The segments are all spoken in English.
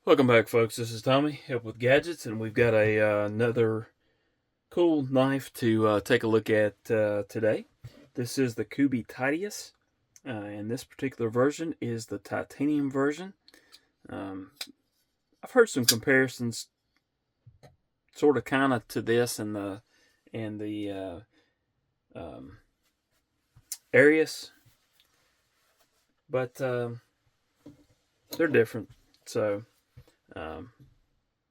Welcome back, folks. This is Tommy, Help with Gadgets, and we've got another cool knife to take a look at today. This is the Kubey Tityus, and this particular version is the titanium version. I've heard some comparisons, sort of, kind of to this and the Arius, but they're different. So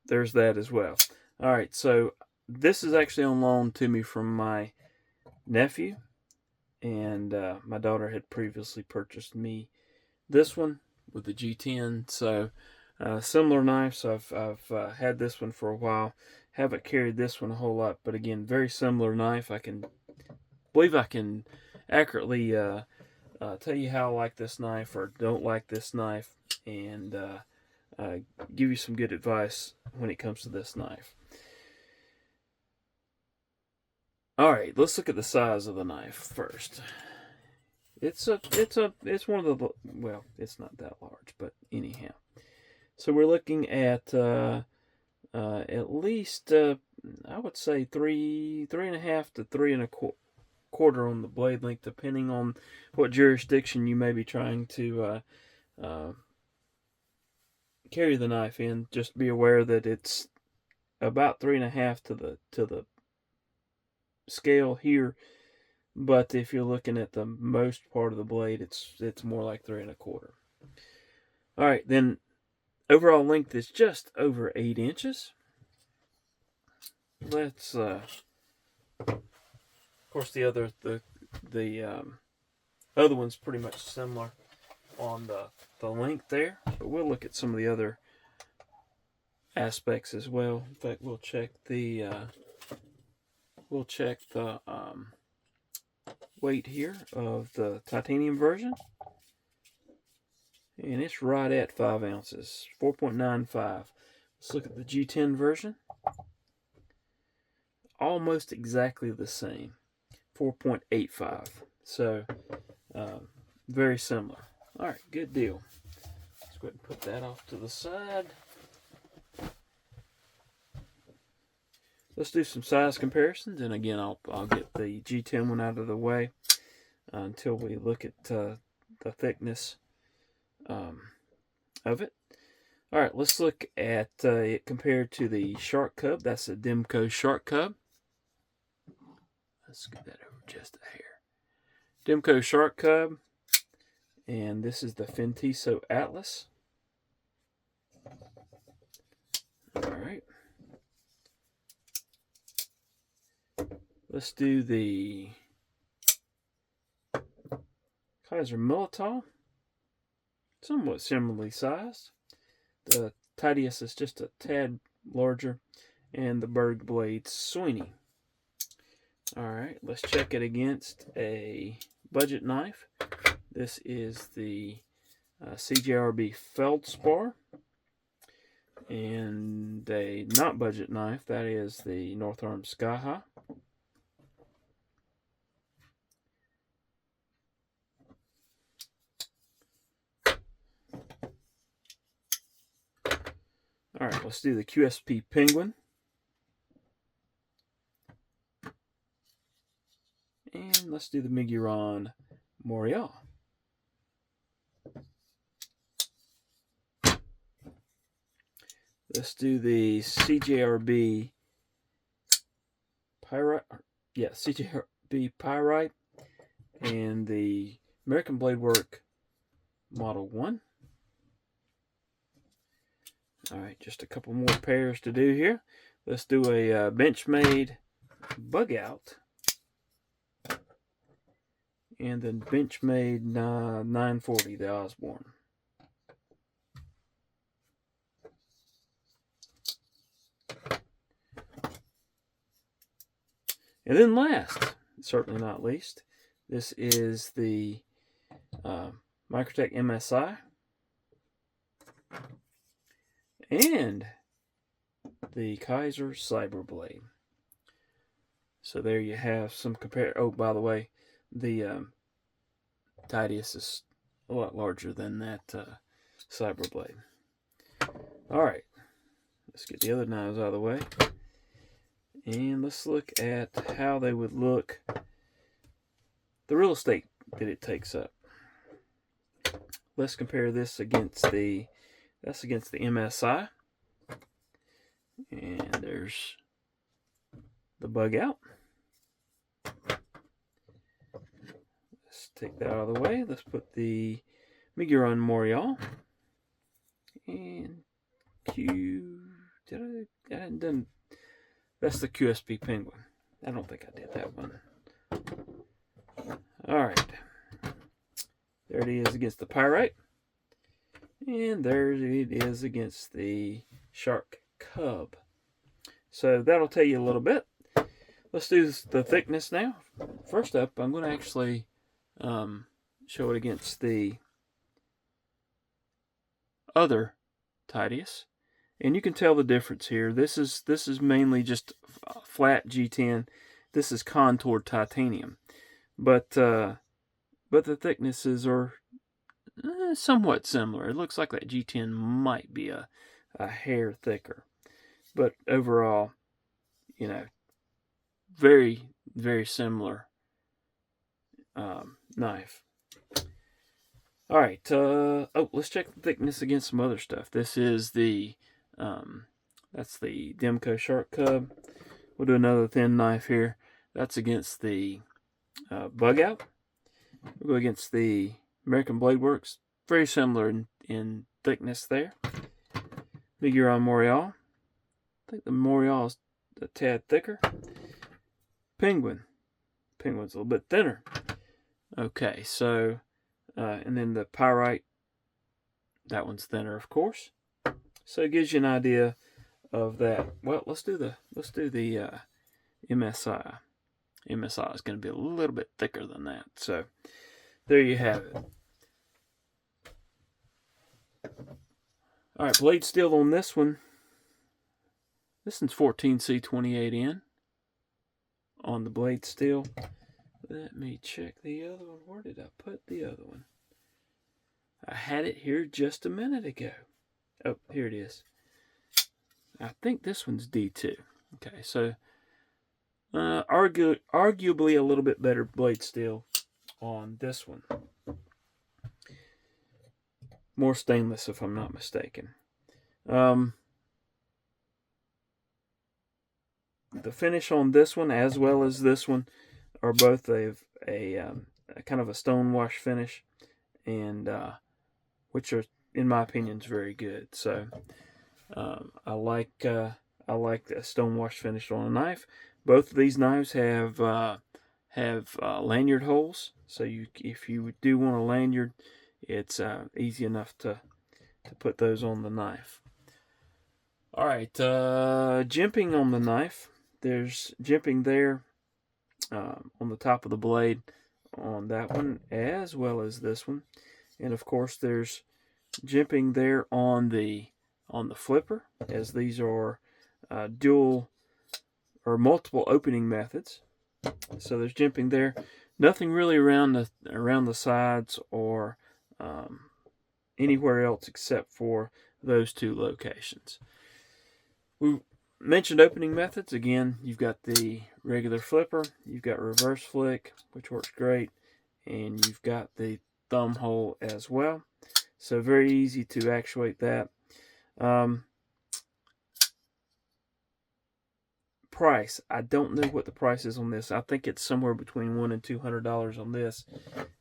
there's that as well. All right, so this is actually on loan to me from my nephew, and my daughter had previously purchased me this one with the G10. So similar knives. I've had this one for a while. Haven't carried this one a whole lot, but again, very similar knife. I believe I can accurately tell you how I like this knife or don't like this knife, and give you some good advice when it comes to this knife. All right, let's look at the size of the knife first. It's one of the, well, it's not that large, but anyhow. So we're looking at least I would say three and a half to 3 1/4 on the blade length, depending on what jurisdiction you may be trying to carry the knife in. Just be aware that it's about 3 1/2 to the scale here, but if you're looking at the most part of the blade, it's more like 3 1/4. All right, then overall length is just over 8 inches. Let's of course the other one's pretty much similar on the length there, but we'll look at some of the other aspects as well. In fact, we'll check the weight here of the titanium version, and it's right at 5 ounces, 4.95. Let's look at the G10 version. Almost exactly the same, 4.85. So very similar. All right, good deal. Let's go ahead and put that off to the side. Let's do some size comparisons, and again, I'll get the G10 one out of the way until we look at the thickness of it. All right, let's look at it compared to the Shark Cub. That's a Demco Shark Cub. Let's get that over just a hair. Demco Shark Cub, and this is the Fintiso Atlas. All right. Let's do the Kaiser Militao, somewhat similarly sized. The Tityus is just a tad larger, and the Berg Blade Sweeney. All right, let's check it against a budget knife. This is the CJRB Feldspar, and a not budget knife, that is the North Arm Sky High. All right, let's do the QSP Penguin. And let's do the Miguron Morial. Let's do the CJRB Pyrite. Yeah, CJRB Pyrite and the American Blade Work Model 1. All right, just a couple more pairs to do here. Let's do a Benchmade Bug Out. And then Benchmade 940, the Osborne. And then last, certainly not least, this is the Microtech MSI and the Kaiser Cyberblade. So there you have some compare. Oh, by the way, the Tityus is a lot larger than that Cyberblade. Alright, let's get the other knives out of the way. And let's look at how they would look, the real estate that it takes up. Let's compare this against that's against the MSI. And there's the bug out. Let's take that out of the way. Let's put the Miguron Morial. And I hadn't done, that's the QSP Penguin. I don't think I did that one. Alright. There it is against the Pyrite. And there it is against the Shark Cub. So that'll tell you a little bit. Let's do the thickness now. First up, I'm going to actually show it against the other Tityus. And you can tell the difference here. This is mainly just flat G10. This is contoured titanium. But the thicknesses are somewhat similar. It looks like that G10 might be a hair thicker. But overall, you know, very, very similar knife. All right. Let's check the thickness against some other stuff. This is the that's the Demco Shark Cub. We'll do another thin knife here. That's against the Bug Out. We'll go against the American Blade Works. Very similar in thickness there. Miguron Morial. I think the Morial is a tad thicker. Penguin. Penguin's a little bit thinner. Okay, so and then the Pyrite. That one's thinner, of course. So it gives you an idea of that. Well, let's do the MSI. MSI is going to be a little bit thicker than that. So there you have it. All right, blade steel on this one. This one's 14C28N on the blade steel. Let me check the other one. Where did I put the other one? I had it here just a minute ago. Oh, here it is. I think this one's D2. Okay, so arguably a little bit better blade steel on this one. More stainless, if I'm not mistaken. The finish on this one, as well as this one, are both a kind of a stone wash finish, and which are, in my opinion, is very good. So I like the stone wash finish on a knife. Both of these knives have lanyard holes, so if you do want a lanyard, it's easy enough to put those on the knife. All right, jimping on the knife. There's jimping there on the top of the blade on that one, as well as this one, and of course there's jimping there on the flipper, as these are dual or multiple opening methods. So there's jimping there. Nothing really around the sides or anywhere else except for those two locations. We mentioned opening methods. Again, you've got the regular flipper, you've got reverse flick, which works great, and you've got the thumb hole as well. So very easy to actuate that. Price, I don't know what the price is on this. I think it's somewhere between $100 and $200 on this,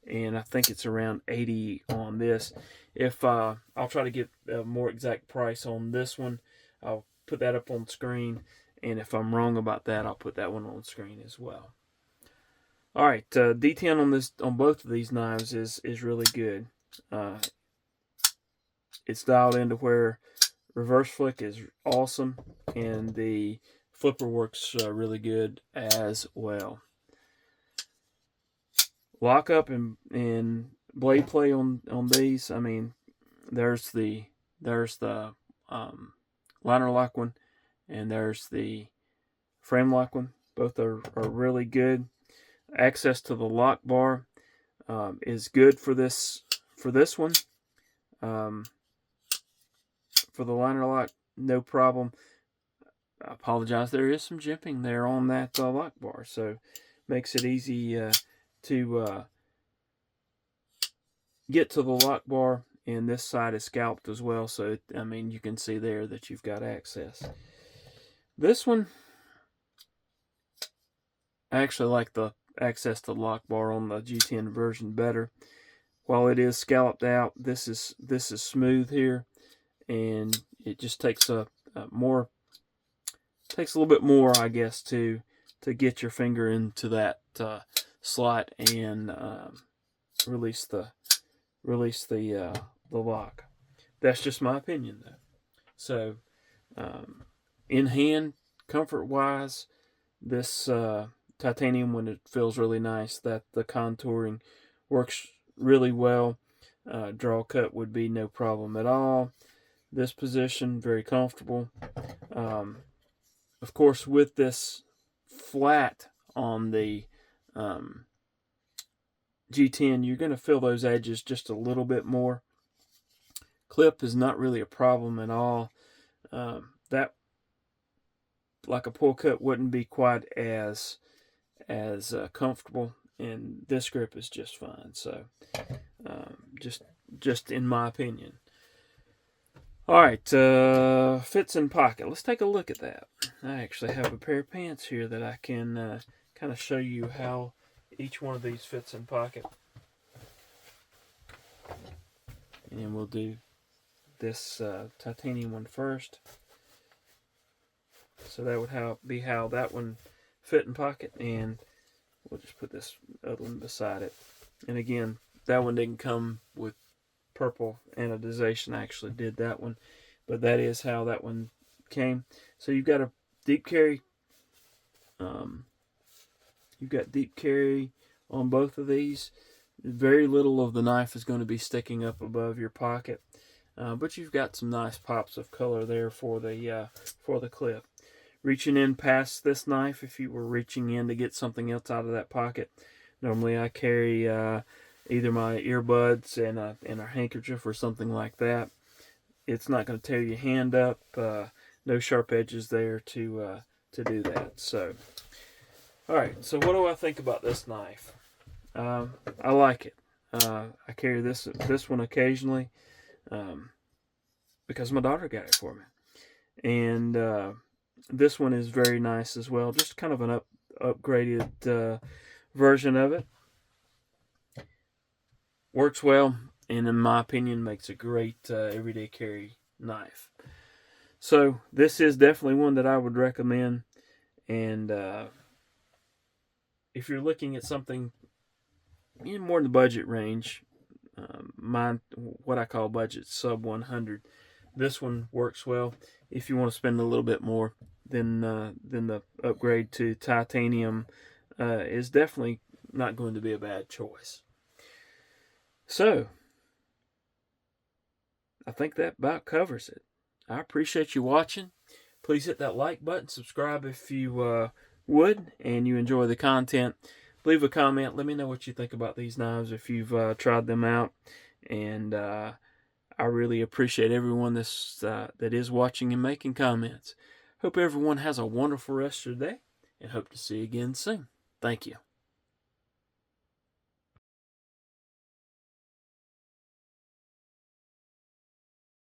and I think it's around $80 on this. If I'll try to get a more exact price on this one, I'll put that up on screen, and if I'm wrong about that, I'll put that one on screen as well. All right, D10 on both of these knives is really good. It's dialed into where reverse flick is awesome, and the flipper works really good as well. Lockup and blade play on these. I mean, there's the liner lock one, and there's the frame lock one. Both are really good. Access to the lock bar is good for this one. for the liner lock, no problem. I apologize, there is some jimping there on that lock bar, so makes it easy to get to the lock bar, and this side is scalped as well, so I mean, you can see there that you've got access. This one, I actually like the access to the lock bar on the G10 version better. While it is scalloped out, this is smooth here, and it just takes a little bit more, I guess, to get your finger into that slot and release the lock. That's just my opinion, though. So, in hand, comfort wise, this titanium, when it feels really nice, that the contouring works really well. Draw cut would be no problem at all. This position, very comfortable. Of course, with this flat on the G10, you're going to feel those edges just a little bit more. Clip is not really a problem at all. That, like a pull cut, wouldn't be quite as comfortable, and this grip is just fine. So, just in my opinion. All right, fits in pocket. Let's take a look at that. I actually have a pair of pants here that I can kind of show you how each one of these fits in pocket. And we'll do this titanium one first. So that would be how that one fit in pocket, and we'll just put this other one beside it. And again, that one didn't come with purple anodization. I actually did that one, but that is how that one came. So you've got a deep carry. You've got deep carry on both of these. Very little of the knife is going to be sticking up above your pocket, but you've got some nice pops of color there for the clip. Reaching in past this knife, if you were reaching in to get something else out of that pocket, normally I carry either my earbuds and a handkerchief or something like that. It's not going to tear your hand up. No sharp edges there to do that. So, all right. So what do I think about this knife? I like it. I carry this one occasionally because my daughter got it for me, and this one is very nice as well. Just kind of an upgraded version of it. Works well, and in my opinion, makes a great everyday carry knife. So this is definitely one that I would recommend. And if you're looking at something in more in the budget range, what I call budget sub 100, this one works well. If you want to spend a little bit more, then the upgrade to titanium is definitely not going to be a bad choice. So, I think that about covers it. I appreciate you watching. Please hit that like button, subscribe if you would, and you enjoy the content. Leave a comment. Let me know what you think about these knives if you've tried them out. And I really appreciate everyone that is watching and making comments. Hope everyone has a wonderful rest of your day, and hope to see you again soon. Thank you.